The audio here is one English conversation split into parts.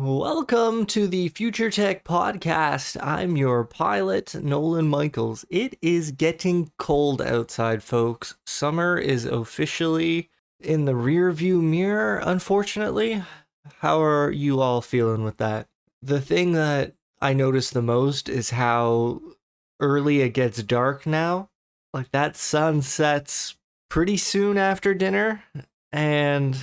Welcome to the Future Tech Podcast. I'm your pilot, Nolan Michaels. It is getting cold outside, folks. Summer is officially in the rearview mirror, unfortunately. How are you all feeling with that? The thing that I notice the most is how early it gets dark now. Like that sun sets pretty soon after dinner, and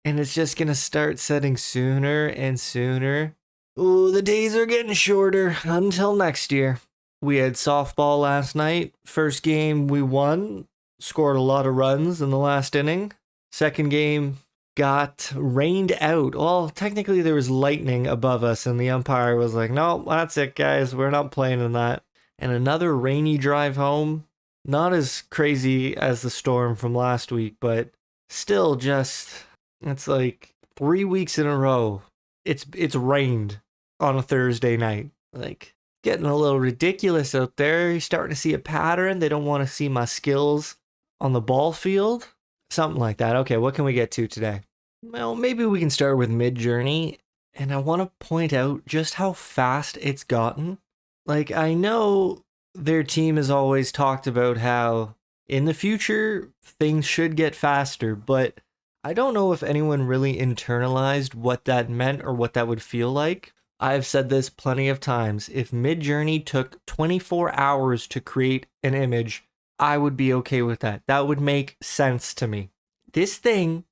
it's just gonna start setting sooner and sooner. Ooh, the days are getting shorter until next year. We had softball last night. First game we won, scored a lot of runs in the last inning. Second game got rained out. Well, technically there was lightning above us, and the umpire was like, "No, that's it, guys. We're not playing in that." And another rainy drive home. Not as crazy as the storm from last week, but still just it's like 3 weeks in a row. It's rained on a Thursday night. Like getting a little ridiculous out there. You're starting to see a pattern. They don't want to see my skills on the ball field. Something like that. Okay, what can we get to today? Well, maybe we can start with Midjourney. And I want to point out just how fast it's gotten. Like, I know their team has always talked about how in the future things should get faster, but I don't know if anyone really internalized what that meant or what that would feel like. I've said this plenty of times. If Midjourney took 24 hours to create an image, I would be okay with that. That would make sense to me. This thing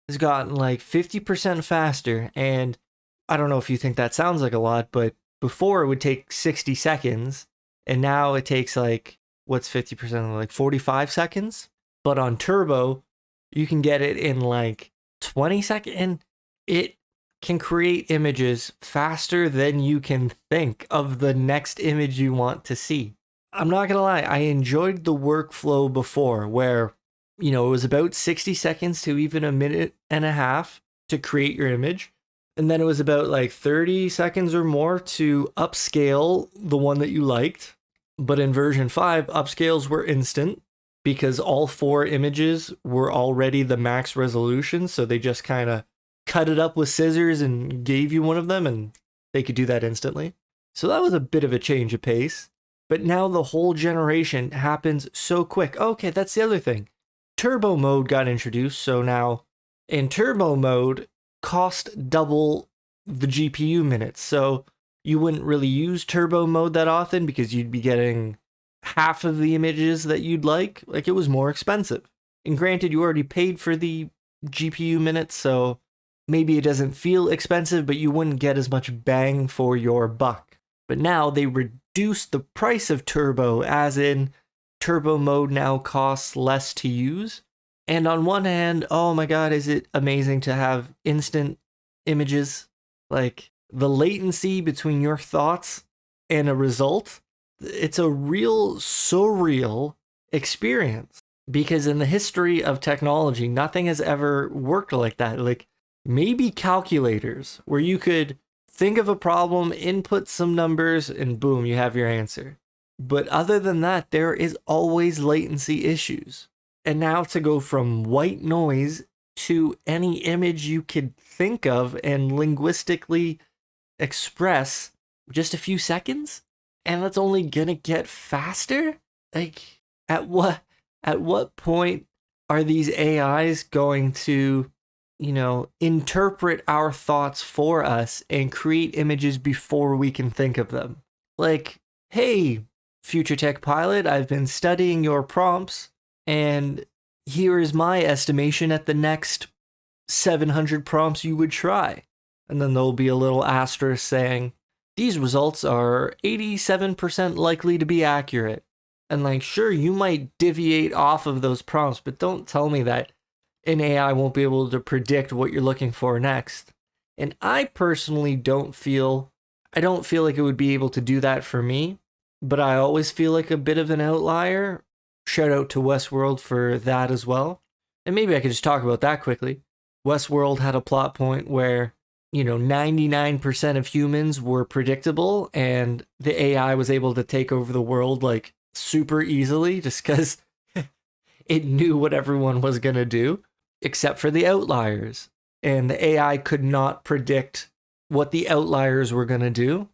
has gotten like 50% faster, and I don't know if you think that sounds like a lot, but before it would take 60 seconds, and now it takes like, what's 50%? Like 45 seconds? But on Turbo, you can get it in like 20 seconds, and it can create images faster than you can think of the next image you want to see. I'm not gonna lie, I enjoyed the workflow before where, it was about 60 seconds to even a minute and a half to create your image. And then it was about like 30 seconds or more to upscale the one that you liked. But in version 5, upscales were instant because all 4 images were already the max resolution. So they just kind of cut it up with scissors and gave you one of them, and they could do that instantly. So that was a bit of a change of pace. But now the whole generation happens so quick. Okay, that's the other thing. Turbo mode got introduced. So now in turbo mode, cost double the GPU minutes. So you wouldn't really use turbo mode that often because you'd be getting half of the images that you'd like. Like, it was more expensive. And granted, you already paid for the GPU minutes, so maybe it doesn't feel expensive, but you wouldn't get as much bang for your buck. But now they reduced the price of turbo, as in turbo mode now costs less to use. And on one hand, oh my god, is it amazing to have instant images? Like, the latency between your thoughts and a result, it's a real surreal experience. Because in the history of technology, nothing has ever worked like that. Like, maybe calculators, where you could think of a problem, input some numbers, and boom, you have your answer. But other than that, there is always latency issues. And now to go from white noise to any image you could think of and linguistically express just a few seconds, and that's only gonna get faster? Like, at what point are these AIs going to, interpret our thoughts for us and create images before we can think of them? Like, hey, Future Tech Pilot, I've been studying your prompts, and here is my estimation at the next 700 prompts you would try. And then there'll be a little asterisk saying, these results are 87% likely to be accurate. And like, sure, you might deviate off of those prompts, but don't tell me that an AI won't be able to predict what you're looking for next. And I personally don't feel like it would be able to do that for me, but I always feel like a bit of an outlier. Shout out to Westworld for that as well. And maybe I could just talk about that quickly. Westworld had a plot point where, 99% of humans were predictable, and the AI was able to take over the world like super easily just because it knew what everyone was going to do, except for the outliers. And the AI could not predict what the outliers were going to do,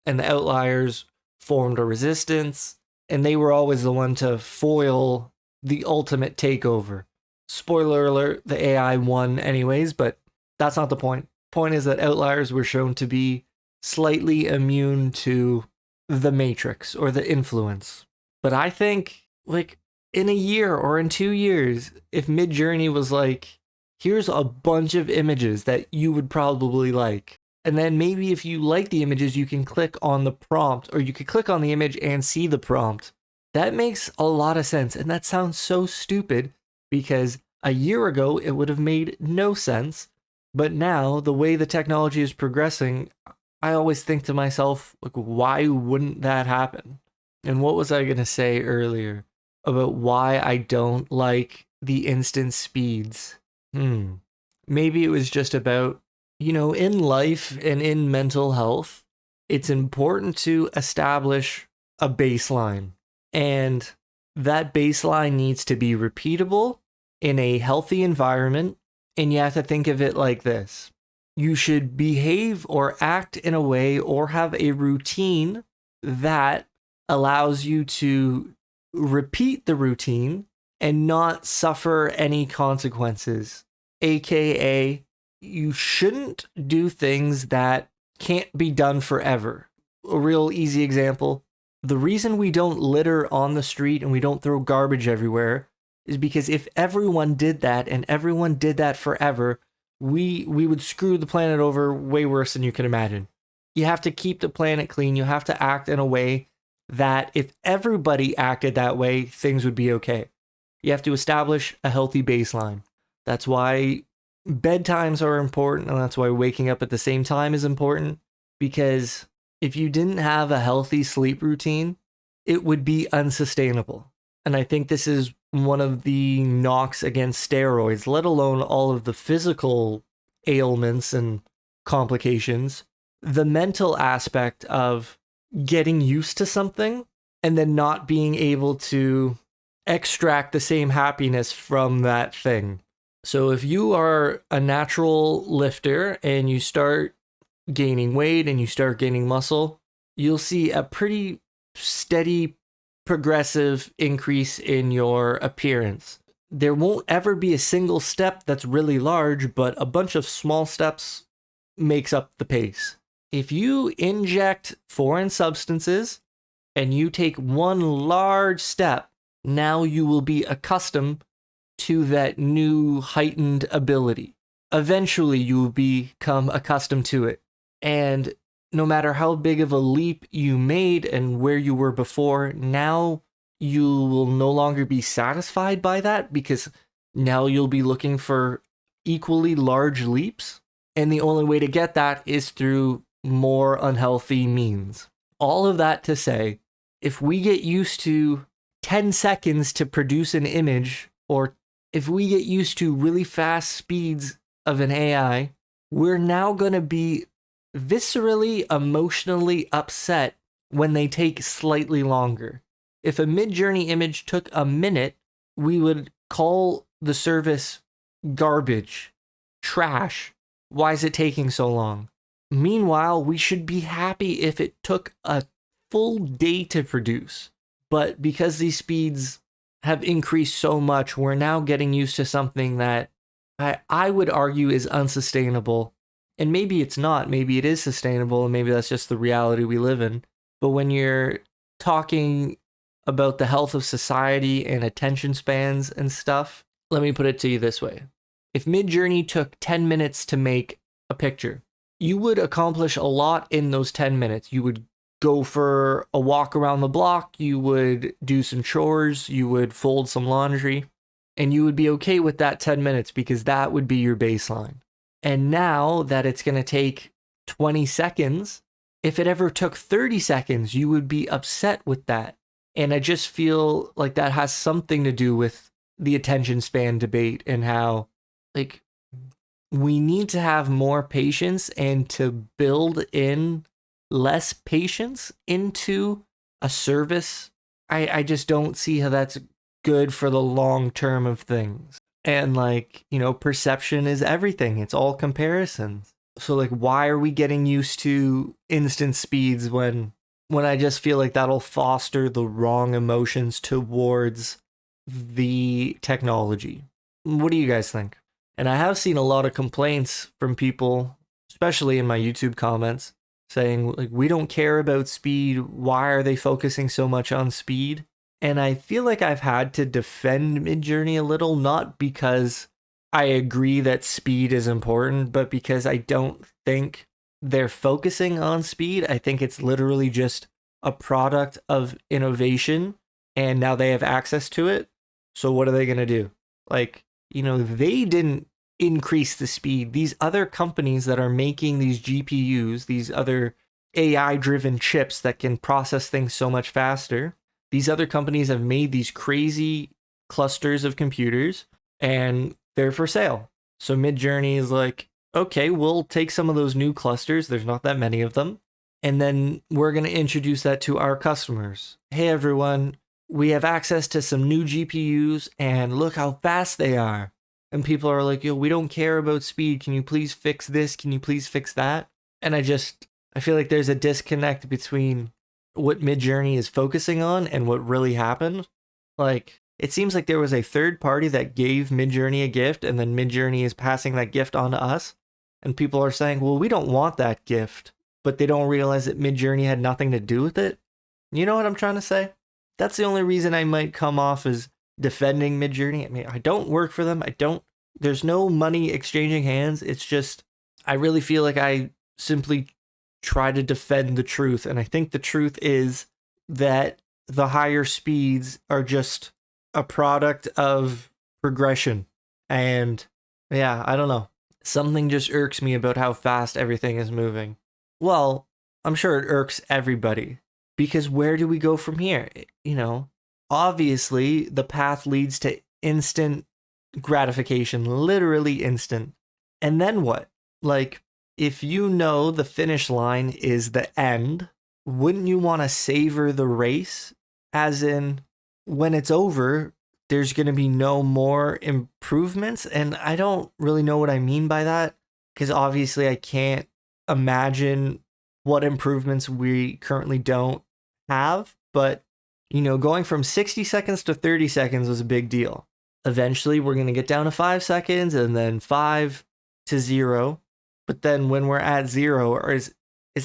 and the outliers formed a resistance, and they were always the one to foil the ultimate takeover. Spoiler alert, the AI won anyways, but that's not the point. Point is that outliers were shown to be slightly immune to the matrix or the influence. But I think, like, in a year or in 2 years, if Midjourney was like, here's a bunch of images that you would probably like, and then maybe if you like the images, you can click on the prompt, or you could click on the image and see the prompt. That makes a lot of sense, and that sounds so stupid because a year ago it would have made no sense. But now, the way the technology is progressing, I always think to myself, like, why wouldn't that happen? And what was I going to say earlier about why I don't like the instant speeds? Maybe it was just about, in life and in mental health, it's important to establish a baseline. And that baseline needs to be repeatable in a healthy environment. And you have to think of it like this. You should behave or act in a way or have a routine that allows you to repeat the routine and not suffer any consequences. AKA, you shouldn't do things that can't be done forever. A real easy example. The reason we don't litter on the street and we don't throw garbage everywhere is because if everyone did that and everyone did that forever, we would screw the planet over way worse than you can imagine. You have to keep the planet clean. You have to act in a way that if everybody acted that way, things would be okay. You have to establish a healthy baseline. That's why bedtimes are important, and that's why waking up at the same time is important, because if you didn't have a healthy sleep routine, it would be unsustainable. And I think this is one of the knocks against steroids, let alone all of the physical ailments and complications. The mental aspect of getting used to something and then not being able to extract the same happiness from that thing. So if you are a natural lifter and you start gaining weight and you start gaining muscle, you'll see a pretty steady progressive increase in your appearance. There won't ever be a single step that's really large, but a bunch of small steps makes up the pace. If you inject foreign substances and you take one large step, now you will be accustomed to that new heightened ability. Eventually, you will become accustomed to it. And no matter how big of a leap you made and where you were before, now you will no longer be satisfied by that because now you'll be looking for equally large leaps. And the only way to get that is through more unhealthy means. All of that to say, if we get used to 10 seconds to produce an image, or if we get used to really fast speeds of an AI, we're now going to be viscerally, emotionally upset when they take slightly longer. If a Midjourney image took a minute, we would call the service garbage, trash. Why is it taking so long? Meanwhile, we should be happy if it took a full day to produce. But because these speeds have increased so much, we're now getting used to something that I would argue is unsustainable. And maybe it's not, maybe it is sustainable, and maybe that's just the reality we live in. But when you're talking about the health of society and attention spans and stuff, let me put it to you this way. If Midjourney took 10 minutes to make a picture, you would accomplish a lot in those 10 minutes. You would go for a walk around the block, you would do some chores, you would fold some laundry, and you would be okay with that 10 minutes because that would be your baseline. And now that it's going to take 20 seconds, if it ever took 30 seconds, you would be upset with that. And I just feel like that has something to do with the attention span debate and how, like, we need to have more patience and to build in less patience into a service. I just don't see how that's good for the long term of things. And perception is everything. It's all comparisons. So like, why are we getting used to instant speeds when I just feel like that'll foster the wrong emotions towards the technology? What do you guys think? And I have seen a lot of complaints from people, especially in my YouTube comments, saying like, we don't care about speed. Why are they focusing so much on speed? And I feel like I've had to defend Midjourney a little, not because I agree that speed is important, but because I don't think they're focusing on speed. I think it's literally just a product of innovation, and now they have access to it. So what are they going to do? Like, they didn't increase the speed. These other companies that are making these GPUs, these other AI driven chips that can process things so much faster, these other companies have made these crazy clusters of computers and they're for sale. So Midjourney is like, okay, we'll take some of those new clusters. There's not that many of them. And then we're going to introduce that to our customers. Hey, everyone, we have access to some new GPUs and look how fast they are. And people are like, yo, we don't care about speed. Can you please fix this? Can you please fix that? And I feel like there's a disconnect between what Midjourney is focusing on and what really happened. Like, it seems like there was a third party that gave Midjourney a gift, and then Midjourney is passing that gift on to us. And people are saying, well, we don't want that gift, but they don't realize that Midjourney had nothing to do with it. You know what I'm trying to say? That's the only reason I might come off as defending Midjourney. I mean, I don't work for them. There's no money exchanging hands. It's just, I really feel like I simply try to defend the truth. And I think the truth is that the higher speeds are just a product of progression. And yeah, I don't know. Something just irks me about how fast everything is moving. Well, I'm sure it irks everybody, because where do we go from here? Obviously the path leads to instant gratification, literally instant. And then what? Like, if you know the finish line is the end, wouldn't you want to savor the race? As in, when it's over, there's going to be no more improvements. And I don't really know what I mean by that, because obviously I can't imagine what improvements we currently don't have. But, going from 60 seconds to 30 seconds was a big deal. Eventually, we're going to get down to 5 seconds and then 5 to 0. But then when we're at 0, is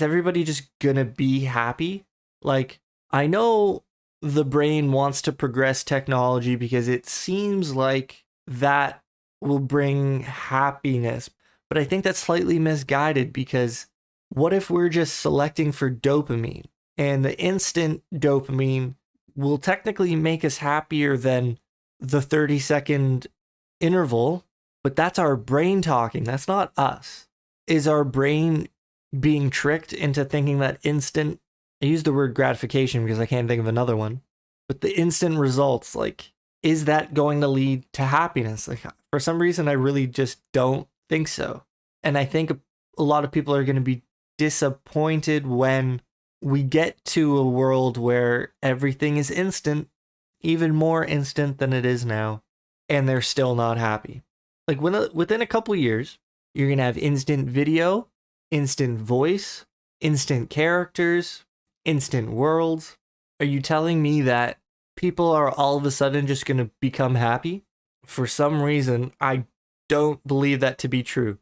everybody just going to be happy? Like, I know the brain wants to progress technology because it seems like that will bring happiness. But I think that's slightly misguided, because what if we're just selecting for dopamine, and the instant dopamine will technically make us happier than the 30-second interval, but that's our brain talking. That's not us. Is our brain being tricked into thinking that instant, I use the word gratification because I can't think of another one, but the instant results, like, is that going to lead to happiness? Like, for some reason, I really just don't think so. And I think a lot of people are going to be disappointed when we get to a world where everything is instant, even more instant than it is now, and they're still not happy. Like, within a couple years, you're going to have instant video, instant voice, instant characters, instant worlds. Are you telling me that people are all of a sudden just going to become happy? For some reason, I don't believe that to be true.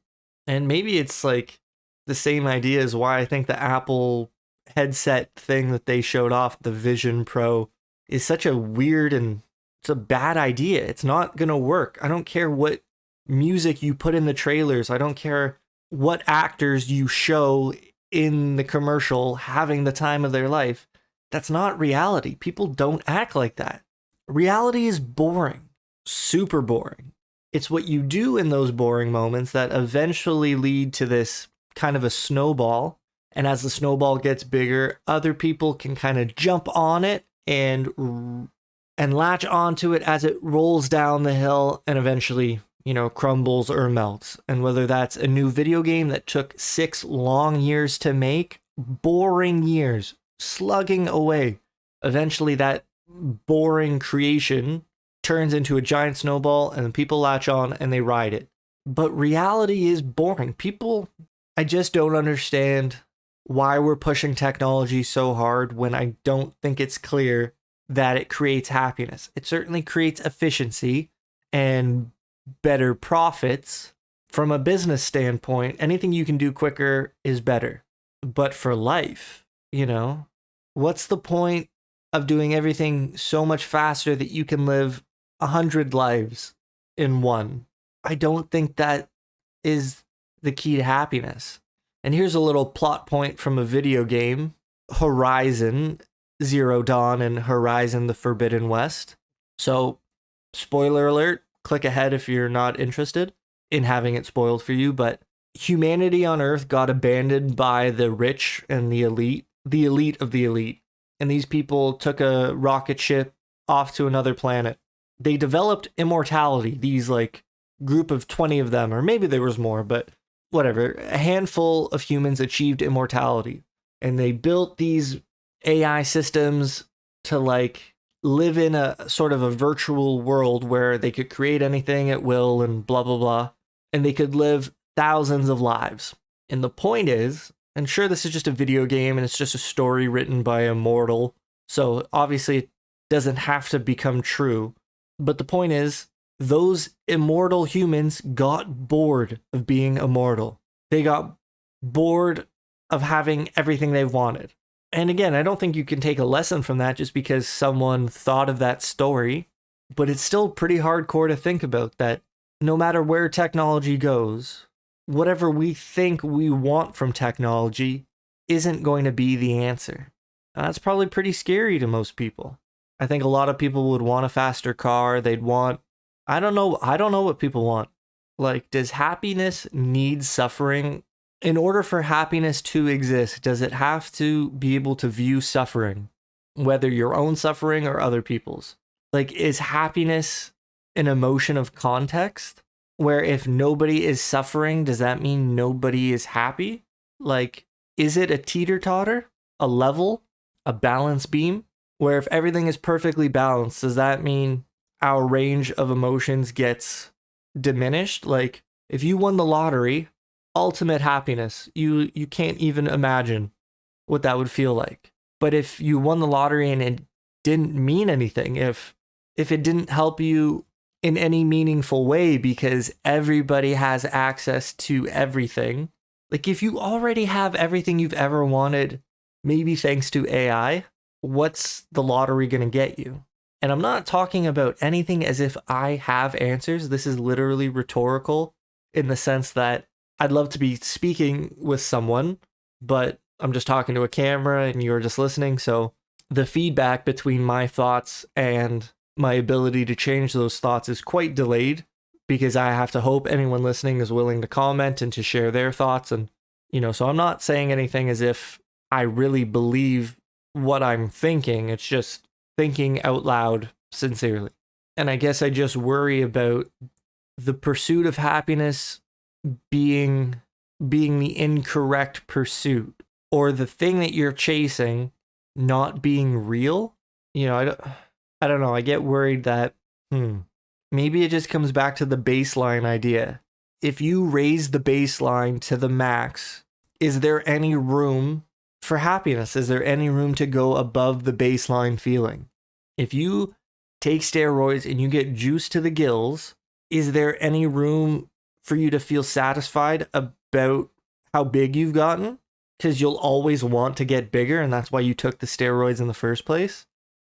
And maybe it's like the same idea as why I think the Apple headset thing that they showed off, the Vision Pro, is such a weird and it's a bad idea. It's not going to work. I don't care what music you put in the trailers. I don't care what actors you show in the commercial having the time of their life. That's not reality. People don't act like that. Reality is boring, super boring. It's what you do in those boring moments that eventually lead to this kind of a snowball. And as the snowball gets bigger, other people can kind of jump on it and latch onto it as it rolls down the hill and eventually, crumbles or melts. And whether that's a new video game that took 6 long years to make, boring years, slugging away, eventually that boring creation turns into a giant snowball and people latch on and they ride it. But reality is boring. People I just don't understand why we're pushing technology so hard when I don't think it's clear that it creates happiness. It certainly creates efficiency and better profits. From a business standpoint, anything you can do quicker is better. But for life, what's the point of doing everything so much faster that you can live 100 lives in one? I don't think that is the key to happiness. And here's a little plot point from a video game, Horizon Zero Dawn and Horizon the Forbidden West. So, spoiler alert, click ahead if you're not interested in having it spoiled for you, but humanity on Earth got abandoned by the rich and the elite of the elite. And these people took a rocket ship off to another planet. They developed immortality, these group of 20 of them, or maybe there was more, but whatever. A handful of humans achieved immortality. And they built these AI systems to live in a sort of a virtual world where they could create anything at will and blah, blah, blah. And they could live thousands of lives. And the point is, and sure, this is just a video game and it's just a story written by a mortal, so obviously it doesn't have to become true. But the point is, those immortal humans got bored of being immortal. They got bored of having everything they wanted. And again, I don't think you can take a lesson from that just because someone thought of that story, but it's still pretty hardcore to think about that no matter where technology goes, whatever we think we want from technology isn't going to be the answer. And that's probably pretty scary to most people. I think a lot of people would want a faster car. They'd want, I don't know what people want. Does happiness need suffering? In order for happiness to exist, does it have to be able to view suffering, whether your own suffering or other people's? Is happiness an emotion of context, where if nobody is suffering, does that mean nobody is happy? Is it a teeter-totter, a level, a balance beam, where if everything is perfectly balanced, does that mean our range of emotions gets diminished? If you won the lottery, ultimate happiness, you can't even imagine what that would feel like. But if you won the lottery and it didn't mean anything, if it didn't help you in any meaningful way because everybody has access to everything, if you already have everything you've ever wanted, maybe thanks to AI, what's the lottery going to get you? And I'm not talking about anything as if I have answers. This is literally rhetorical in the sense that I'd love to be speaking with someone, but I'm just talking to a camera and you're just listening. So the feedback between my thoughts and my ability to change those thoughts is quite delayed because I have to hope anyone listening is willing to comment and to share their thoughts. And, so I'm not saying anything as if I really believe what I'm thinking. It's just thinking out loud sincerely. And I guess I just worry about the pursuit of happiness being the incorrect pursuit, or the thing that you're chasing not being real. I don't know. I get worried that maybe it just comes back to the baseline idea. If you raise the baseline to the max, is there any room for happiness? Is there any room to go above the baseline feeling? If you take steroids and you get juice to the gills, is there any room for you to feel satisfied about how big you've gotten? Because you'll always want to get bigger, and that's why you took the steroids in the first place.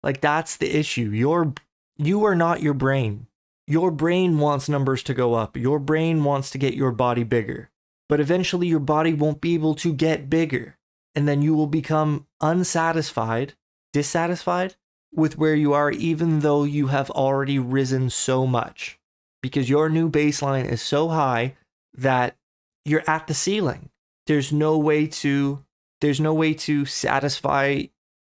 That's the issue. You are not your brain. Your brain wants numbers to go up. Your brain wants to get your body bigger. But eventually your body won't be able to get bigger. And then you will become dissatisfied with where you are, even though you have already risen so much. Because your new baseline is so high that you're at the ceiling. There's no way to satisfy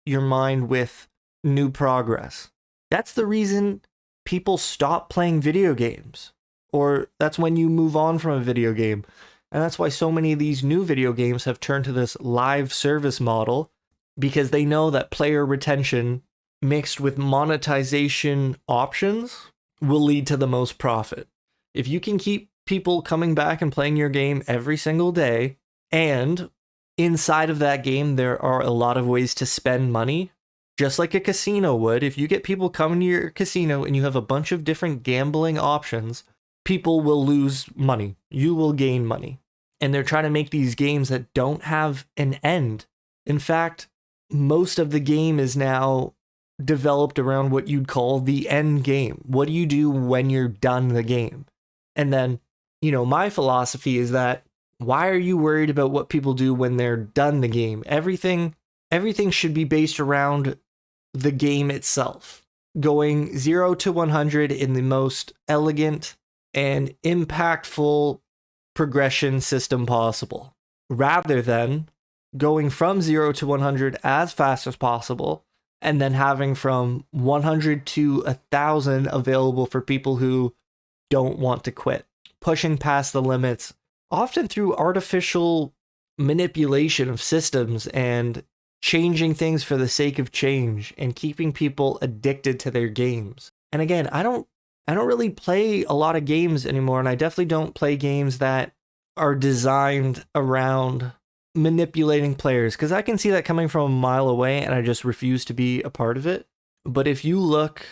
your mind with new progress. That's the reason people stop playing video games, or that's when you move on from a video game. And that's why so many of these new video games have turned to this live service model, because they know that player retention mixed with monetization options will lead to the most profit. If you can keep people coming back and playing your game every single day, And inside of that game, there are a lot of ways to spend money, just like a casino would. If you get people coming to your casino and you have a bunch of different gambling options, people will lose money. You will gain money. And they're trying to make these games that don't have an end. In fact, most of the game is now developed around what you'd call the end game. What do you do when you're done the game? And then, my philosophy is that why are you worried about what people do when they're done the game? Everything should be based around the game itself, going 0 to 100 in the most elegant and impactful progression system possible, rather than going from 0 to 100 as fast as possible and then having from 100 to 1,000 available for people who don't want to quit, pushing past the limits, often through artificial manipulation of systems and changing things for the sake of change and keeping people addicted to their games. And again, I don't really play a lot of games anymore, and I definitely don't play games that are designed around manipulating players, because I can see that coming from a mile away and I just refuse to be a part of it. But if you look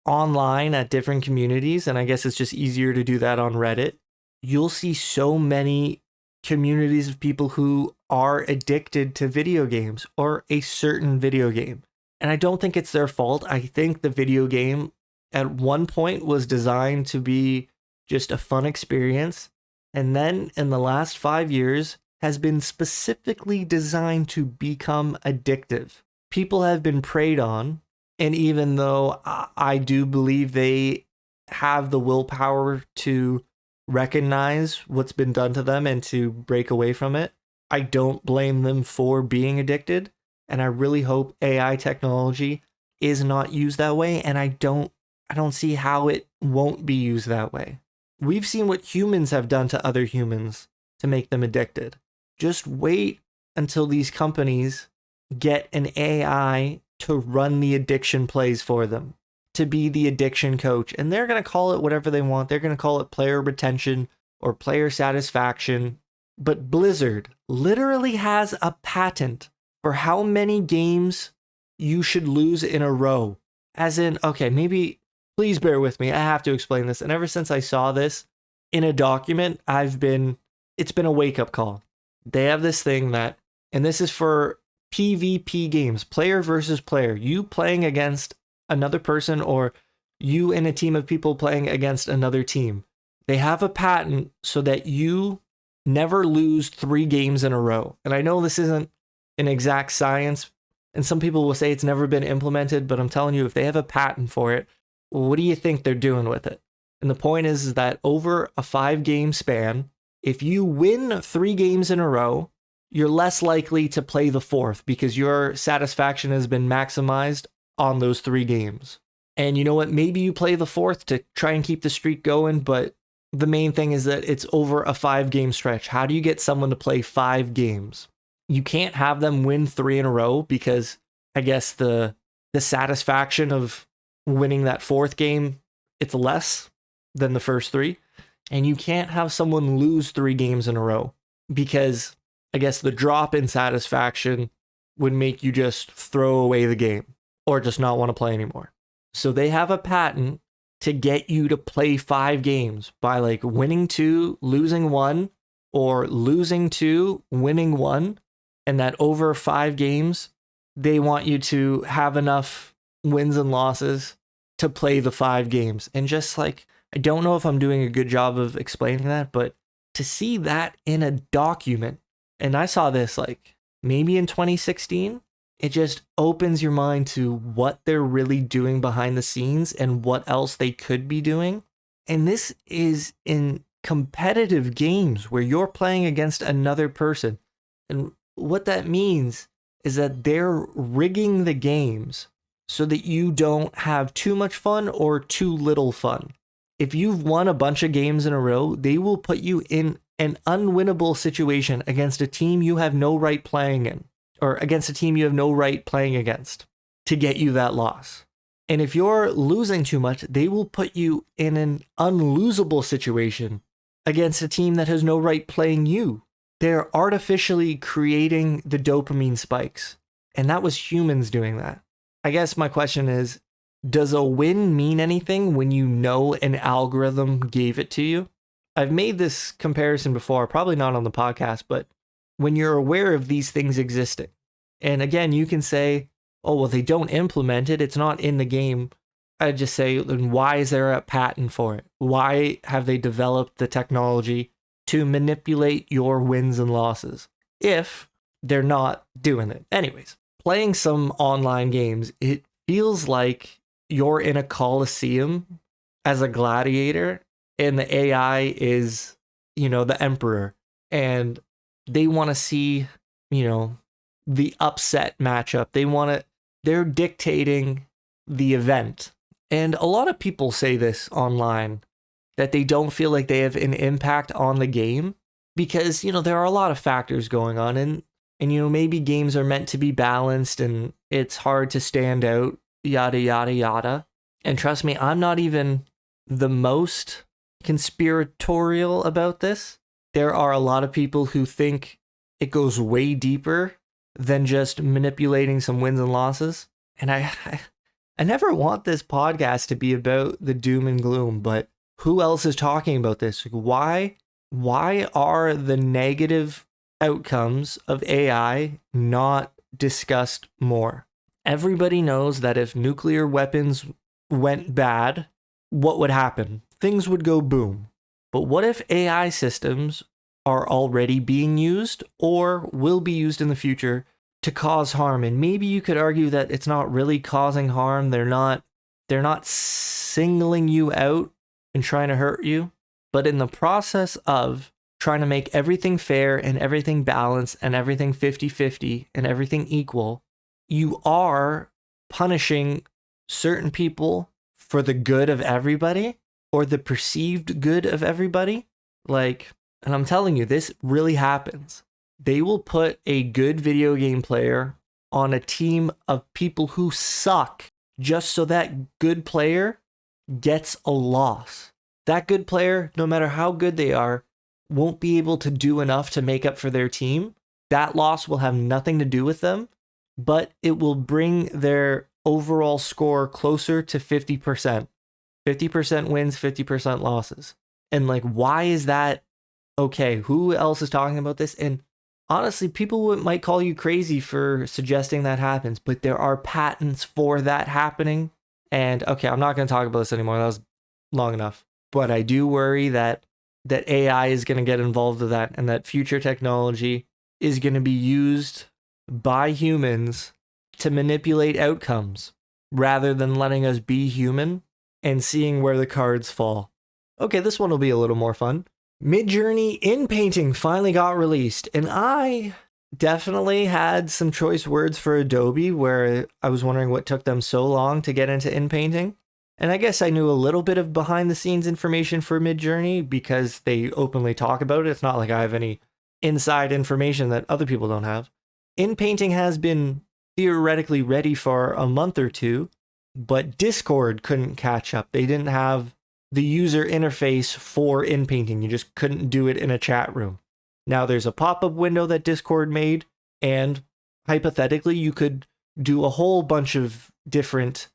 online at different communities, and I guess it's just easier to do that on Reddit, you'll see so many communities of people who are addicted to video games or a certain video game. And I don't think it's their fault. I think the video game at one point was designed to be just a fun experience. And then in the last 5 years has been specifically designed to become addictive. People have been preyed on. And even though I do believe they have the willpower to recognize what's been done to them and to break away from it, I don't blame them for being addicted. And I really hope AI technology is not used that way. And I don't see how it won't be used that way. We've seen what humans have done to other humans to make them addicted. Just wait until these companies get an AI to run the addiction plays for them, to be the addiction coach. And they're going to call it whatever they want. They're going to call it player retention or player satisfaction. But Blizzard literally has a patent for how many games you should lose in a row. As in, okay, maybe, please bear with me. I have to explain this. And ever since I saw this in a document, it's been a wake-up call. They have this thing that, and this is for PvP games, player versus player, you playing against another person or you and a team of people playing against another team. They have a patent so that you never lose 3 games in a row. And I know this isn't an exact science, and some people will say it's never been implemented, but I'm telling you, if they have a patent for it, what do you think they're doing with it? And the point is that over a 5-game span, if you win 3 games in a row, you're less likely to play the 4th because your satisfaction has been maximized on those 3 games. And you know what? Maybe you play the 4th to try and keep the streak going, but the main thing is that it's over a 5-game stretch. How do you get someone to play 5 games? You can't have them win 3 in a row because I guess the satisfaction of winning that 4th game, it's less than the first 3. And you can't have someone lose 3 games in a row because I guess the drop in satisfaction would make you just throw away the game or just not want to play anymore. So they have a patent to get you to play 5 games by like winning 2, losing 1, or losing 2, winning 1. And that over 5 games, they want you to have enough wins and losses to play the 5 games. And just like, I don't know if I'm doing a good job of explaining that, but to see that in a document, and I saw this like maybe in 2016, it just opens your mind to what they're really doing behind the scenes and what else they could be doing. And this is in competitive games where you're playing against another person. And what that means is that they're rigging the games so that you don't have too much fun or too little fun. If you've won a bunch of games in a row, they will put you in an unwinnable situation against a team you have no right playing in, or against a team you have no right playing against to get you that loss. And if you're losing too much, they will put you in an unlosable situation against a team that has no right playing you they're artificially creating the dopamine spikes. And that was humans doing that. I guess my question is, does a win mean anything when you know an algorithm gave it to you? I've made this comparison before, probably not on the podcast, but when you're aware of these things existing, and again, you can say, oh, well, they don't implement it, it's not in the game. I'd just say, then why is there a patent for it? Why have they developed the technology to manipulate your wins and losses if they're not doing it? Anyways, playing some online games, it feels like you're in a coliseum as a gladiator and the AI is, the emperor, and they want to see, the upset matchup. They're dictating the event. And a lot of people say this online, that they don't feel like they have an impact on the game because, there are a lot of factors going on, and maybe games are meant to be balanced and it's hard to stand out, yada, yada, yada. And trust me, I'm not even the most conspiratorial about this. There are a lot of people who think it goes way deeper than just manipulating some wins and losses. And I never want this podcast to be about the doom and gloom, but who else is talking about this? Why are the negative outcomes of AI not discussed more? Everybody knows that if nuclear weapons went bad, what would happen? Things would go boom. But what if AI systems are already being used or will be used in the future to cause harm? And maybe you could argue that it's not really causing harm. They're not singling you out and trying to hurt you. But in the process of trying to make everything fair and everything balanced and everything 50-50 and everything equal, you are punishing certain people for the good of everybody or the perceived good of everybody. And I'm telling you, this really happens. They will put a good video game player on a team of people who suck just so that good player gets a loss. That good player, no matter how good they are, won't be able to do enough to make up for their team. That loss will have nothing to do with them, but it will bring their overall score closer to 50%. 50% wins, 50% losses. And why is that okay? Who else is talking about this? And honestly, people might call you crazy for suggesting that happens, but there are patents for that happening. And okay, I'm not going to talk about this anymore. That was long enough. But I do worry that AI is going to get involved with that, and that future technology is going to be used by humans to manipulate outcomes rather than letting us be human and seeing where the cards fall. Okay, this one will be a little more fun. Midjourney Inpainting finally got released, and I definitely had some choice words for Adobe where I was wondering what took them so long to get into inpainting. And I guess I knew a little bit of behind the scenes information for Midjourney because they openly talk about it. It's not like I have any inside information that other people don't have. Inpainting has been theoretically ready for a month or two, but Discord couldn't catch up. They didn't have the user interface for inpainting. You just couldn't do it in a chat room. Now there's a pop-up window that Discord made, and hypothetically you could do a whole bunch of different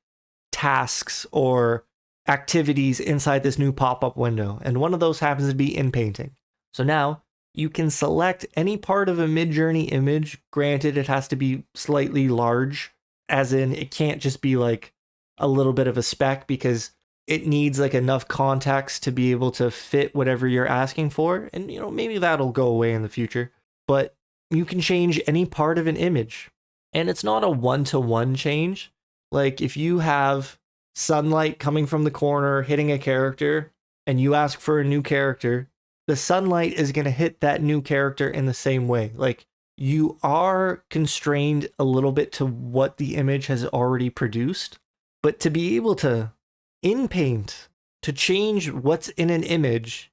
tasks or activities inside this new pop-up window, and one of those happens to be inpainting. So now you can select any part of a Midjourney image. Granted, it has to be slightly large, as in it can't just be a little bit of a speck, because it needs enough context to be able to fit whatever you're asking for. And maybe that'll go away in the future, but you can change any part of an image, and it's not a one-to-one change. If you have sunlight coming from the corner hitting a character and you ask for a new character, the sunlight is going to hit that new character in the same way. You are constrained a little bit to what the image has already produced, but to be able to inpaint, to change what's in an image,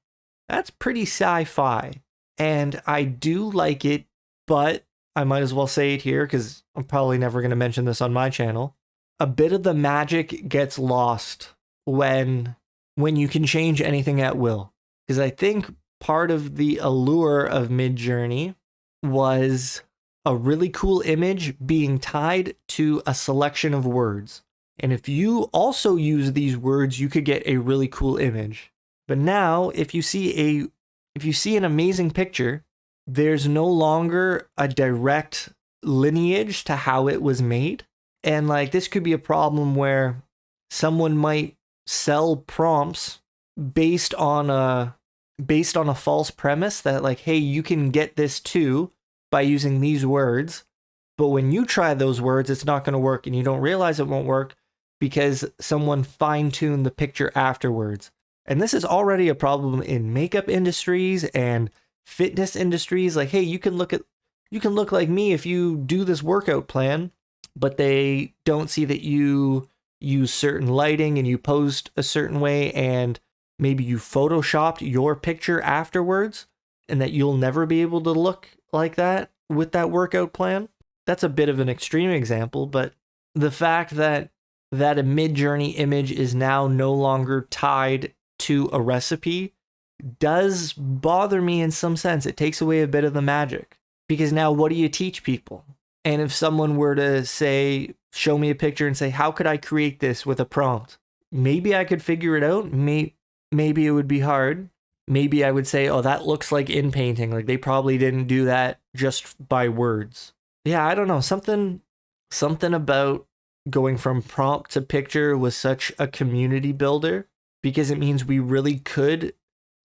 that's pretty sci-fi. And I do like it, but I might as well say it here because I'm probably never going to mention this on my channel. A bit of the magic gets lost when you can change anything at will. Because I think part of the allure of Midjourney was a really cool image being tied to a selection of words. And if you also use these words, you could get a really cool image. But now, if you see an amazing picture, there's no longer a direct lineage to how it was made. And like this could be a problem where someone might sell prompts based on a false premise that like, hey, you can get this too by using these words. But when you try those words, it's not going to work, and you don't realize it won't work because someone fine-tuned the picture afterwards. And this is already a problem in makeup industries and fitness industries. Like, hey, you can look like me if you do this workout plan, but they don't see that you use certain lighting and you posed a certain way, and maybe you photoshopped your picture afterwards, and that you'll never be able to look like that with that workout plan. That's a bit of an extreme example, but the fact that a Midjourney image is now no longer tied to a recipe does bother me in some sense. It takes away a bit of the magic, because now what do you teach people? And if someone were to say, show me a picture and say, how could I create this with a prompt? Maybe I could figure it out. Maybe it would be hard. Maybe I would say, oh, that looks like Inpainting. Like they probably didn't do that just by words. Yeah, I don't know. Something about going from prompt to picture was such a community builder, because it means we really could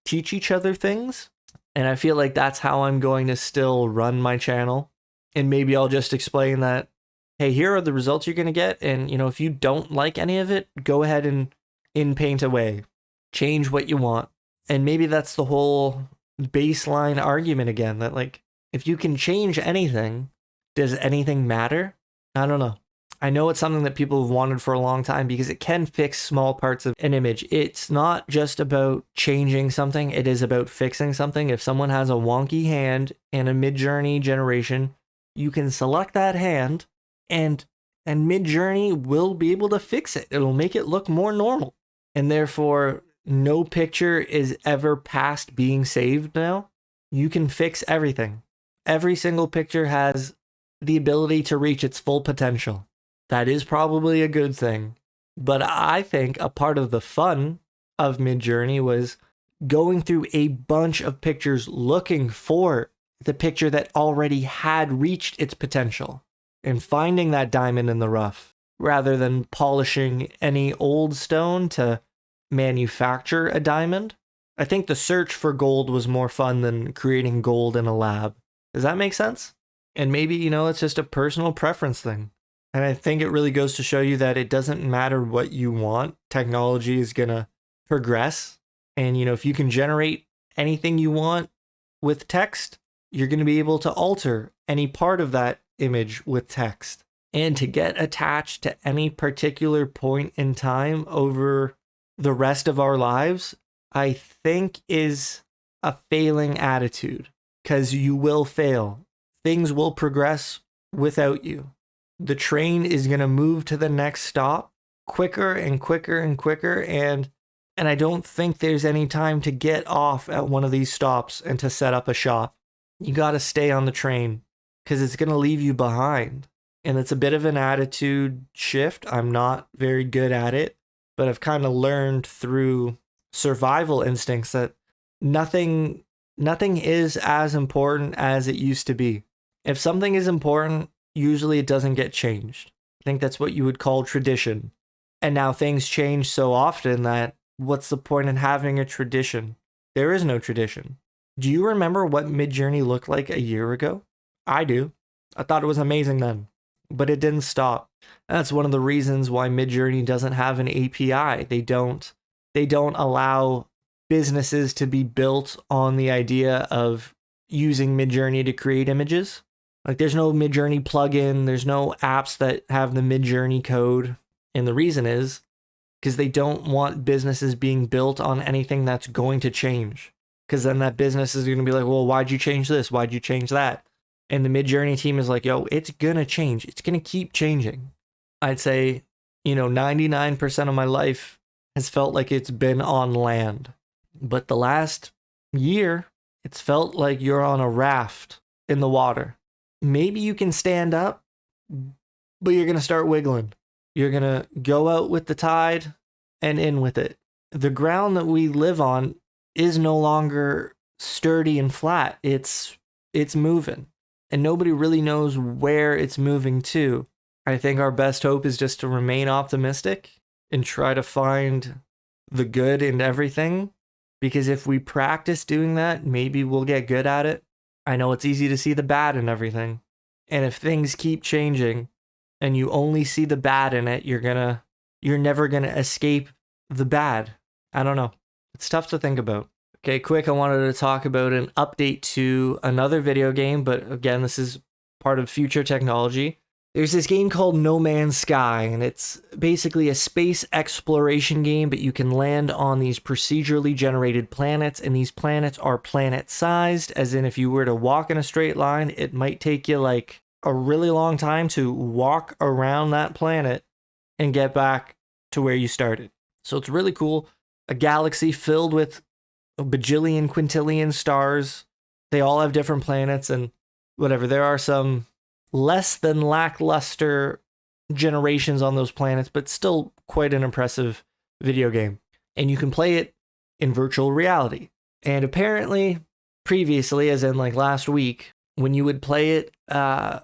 teach each other things. And I feel like that's how I'm going to still run my channel. And maybe I'll just explain that, hey, here are the results you're going to get. And, if you don't like any of it, go ahead and inpaint away. Change what you want. And maybe that's the whole baseline argument again, that like, if you can change anything, does anything matter? I don't know. I know it's something that people have wanted for a long time, because it can fix small parts of an image. It's not just about changing something, it is about fixing something. If someone has a wonky hand in a Midjourney generation, you can select that hand and Midjourney will be able to fix it. It'll make it look more normal. And therefore, no picture is ever past being saved now. You can fix everything. Every single picture has the ability to reach its full potential. That is probably a good thing. But I think a part of the fun of Midjourney was going through a bunch of pictures looking for the picture that already had reached its potential and finding that diamond in the rough, rather than polishing any old stone to manufacture a diamond. I think the search for gold was more fun than creating gold in a lab. Does that make sense? And maybe, it's just a personal preference thing. And I think it really goes to show you that it doesn't matter what you want. Technology is going to progress. And, if you can generate anything you want with text, you're going to be able to alter any part of that image with text. And to get attached to any particular point in time over the rest of our lives, I think is a failing attitude, because you will fail. Things will progress without you. The train is going to move to the next stop quicker and quicker and quicker. And I don't think there's any time to get off at one of these stops and to set up a shop. You got to stay on the train, because it's going to leave you behind. And it's a bit of an attitude shift. I'm not very good at it, but I've kind of learned through survival instincts that nothing is as important as it used to be. If something is important, usually it doesn't get changed. I think that's what you would call tradition. And now things change so often that what's the point in having a tradition? There is no tradition. Do you remember what Midjourney looked like a year ago? I do. I thought it was amazing then, but it didn't stop. That's one of the reasons why Midjourney doesn't have an API. They don't allow businesses to be built on the idea of using Midjourney to create images. Like there's no Midjourney plugin, there's no apps that have the Midjourney code. And the reason is because they don't want businesses being built on anything that's going to change. Because then that business is going to be like, well, why'd you change this? Why'd you change that? And the Midjourney team is like, yo, it's going to change. It's going to keep changing. I'd say, 99% of my life has felt like it's been on land. But the last year, it's felt like you're on a raft in the water. Maybe you can stand up, but you're going to start wiggling. You're going to go out with the tide and in with it. The ground that we live on is no longer sturdy and flat. It's moving, and nobody really knows where it's moving to. I think our best hope is just to remain optimistic and try to find the good in everything, because if we practice doing that, maybe we'll get good at it. I know it's easy to see the bad in everything, and if things keep changing and you only see the bad in it, you're never gonna escape the bad. I don't know. It's tough to think about. Okay, quick, I wanted to talk about an update to another video game, but again, this is part of future technology. There's this game called No Man's Sky, and it's basically a space exploration game, but you can land on these procedurally generated planets, and these planets are planet-sized, as in if you were to walk in a straight line, it might take you like a really long time to walk around that planet and get back to where you started. So it's really cool. A galaxy filled with a bajillion, quintillion stars. They all have different planets and whatever. There are some less than lackluster generations on those planets, but still quite an impressive video game. And you can play it in virtual reality. And apparently, previously, as in like last week, when you would play it, the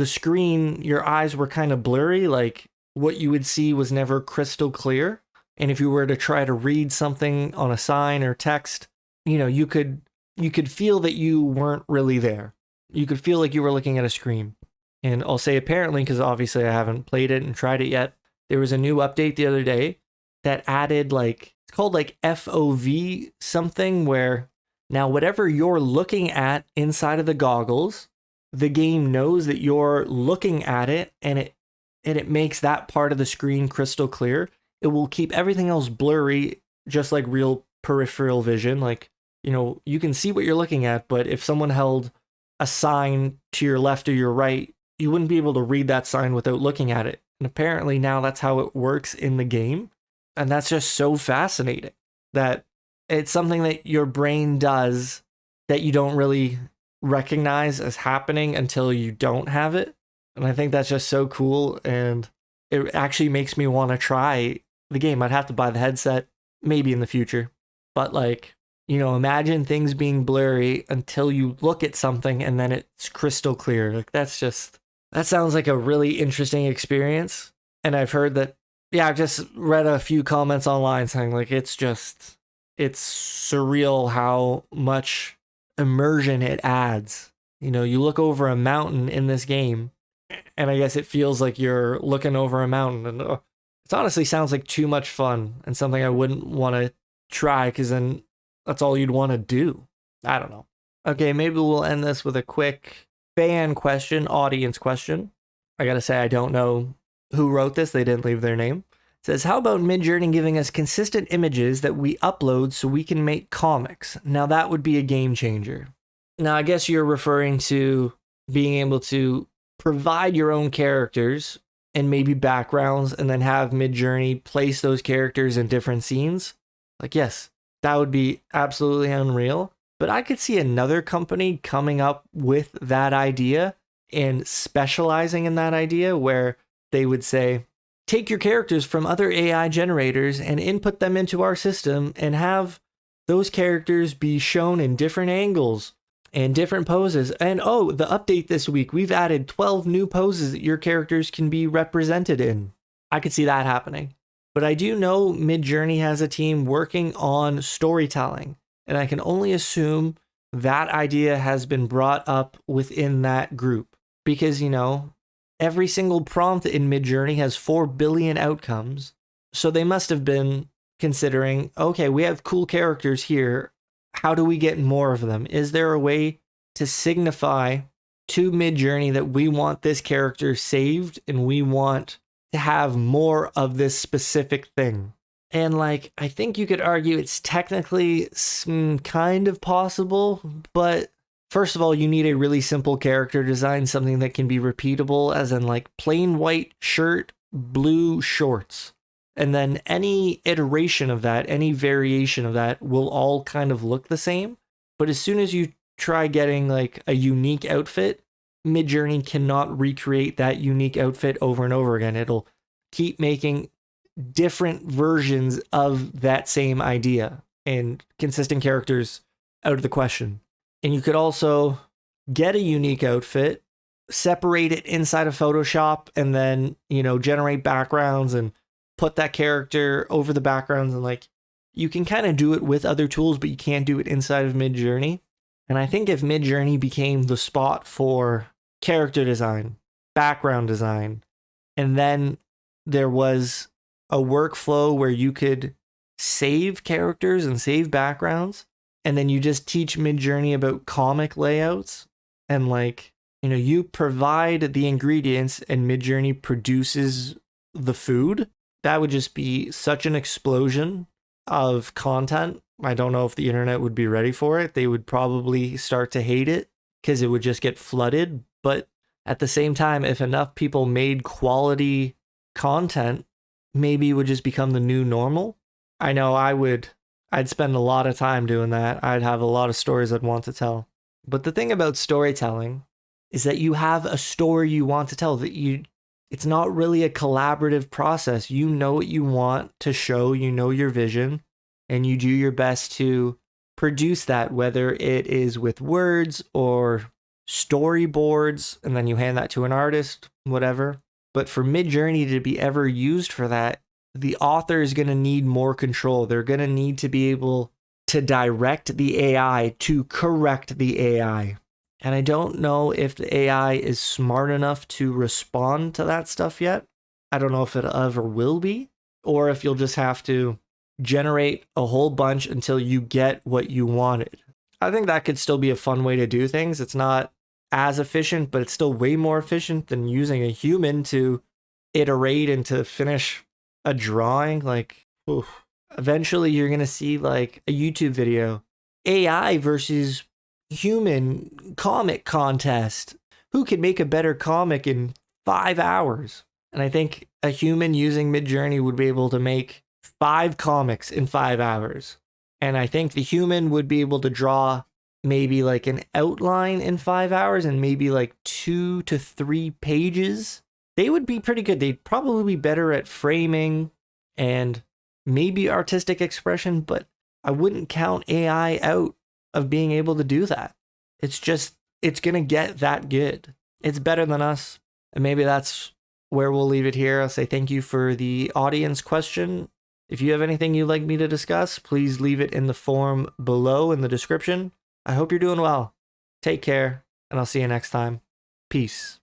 screen, your eyes were kind of blurry, like what you would see was never crystal clear. And if you were to try to read something on a sign or text, you could feel that you weren't really there. You could feel like you were looking at a screen. And I'll say apparently, because obviously I haven't played it and tried it yet, there was a new update the other day that added it's called FOV something, where now whatever you're looking at inside of the goggles, the game knows that you're looking at it, and it makes that part of the screen crystal clear. It will keep everything else blurry, just like real peripheral vision. You can see what you're looking at, but if someone held a sign to your left or your right, you wouldn't be able to read that sign without looking at it. And apparently now that's how it works in the game. And that's just so fascinating that it's something that your brain does that you don't really recognize as happening until you don't have it. And I think that's just so cool. And it actually makes me want to try the game. I'd have to buy the headset maybe in the future. But imagine things being blurry until you look at something and then it's crystal clear. That sounds like a really interesting experience. And I've heard that, I've just read a few comments online saying it's surreal how much immersion it adds. You look over a mountain in this game, and I guess it feels like you're looking over a mountain. And it honestly sounds like too much fun and something I wouldn't want to try, because then that's all you'd want to do. I don't know. Okay, maybe we'll end this with a quick fan question, audience question. I gotta say, I don't know who wrote this. They didn't leave their name. It says, how about Midjourney giving us consistent images that we upload so we can make comics? Now that would be a game changer. Now, I guess you're referring to being able to provide your own characters and maybe backgrounds, and then have Midjourney place those characters in different scenes. Yes, that would be absolutely unreal. But I could see another company coming up with that idea and specializing in that idea, where they would say, take your characters from other AI generators and input them into our system and have those characters be shown in different angles and different poses. And the update this week, we've added 12 new poses that your characters can be represented in. I could see that happening. But I do know Midjourney has a team working on storytelling, and I can only assume that idea has been brought up within that group, because, every single prompt in Midjourney has 4 billion outcomes. So they must have been considering, okay, we have cool characters here. How do we get more of them? Is there a way to signify to Midjourney that we want this character saved and we want to have more of this specific thing? And I think you could argue it's technically kind of possible, but first of all, you need a really simple character design, something that can be repeatable, as in plain white shirt, blue shorts. And then any iteration of that, any variation of that will all kind of look the same. But as soon as you try getting like a unique outfit, Midjourney cannot recreate that unique outfit over and over again. It'll keep making different versions of that same idea, and consistent characters out of the question. And you could also get a unique outfit, separate it inside of Photoshop, and then, generate backgrounds and put that character over the backgrounds. And like, you can kind of do it with other tools, but you can't do it inside of Midjourney. And I think if Midjourney became the spot for character design, background design, and then there was a workflow where you could save characters and save backgrounds, and then you just teach Midjourney about comic layouts, and like, you provide the ingredients and Midjourney produces the food, that would just be such an explosion of content. I don't know if the internet would be ready for it. They would probably start to hate it because it would just get flooded. But at the same time, if enough people made quality content, maybe it would just become the new normal. I know I'd spend a lot of time doing that. I'd have a lot of stories I'd want to tell. But the thing about storytelling is that you have a story you want to tell, it's not really a collaborative process. You know what you want to show, your vision, and you do your best to produce that, whether it is with words or storyboards, and then you hand that to an artist, whatever. But for Midjourney to be ever used for that, the author is going to need more control. They're going to need to be able to direct the AI to correct the AI. And I don't know if the AI is smart enough to respond to that stuff yet. I don't know if it ever will be, or if you'll just have to generate a whole bunch until you get what you wanted. I think that could still be a fun way to do things. It's not as efficient, but it's still way more efficient than using a human to iterate and to finish a drawing. Like, oof. Eventually you're going to see like a YouTube video, AI versus human comic contest. Who can make a better comic in 5 hours? And I think a human using Midjourney would be able to make 5 comics in 5 hours. And I think the human would be able to draw maybe like an outline in 5 hours and maybe like 2 to 3 pages. They would be pretty good. They'd probably be better at framing and maybe artistic expression, but I wouldn't count AI out of being able to do that. It's going to get that good. It's better than us. And maybe that's where we'll leave it here. I'll say thank you for the audience question. If you have anything you'd like me to discuss, please leave it in the form below in the description. I hope you're doing well. Take care, and I'll see you next time. Peace.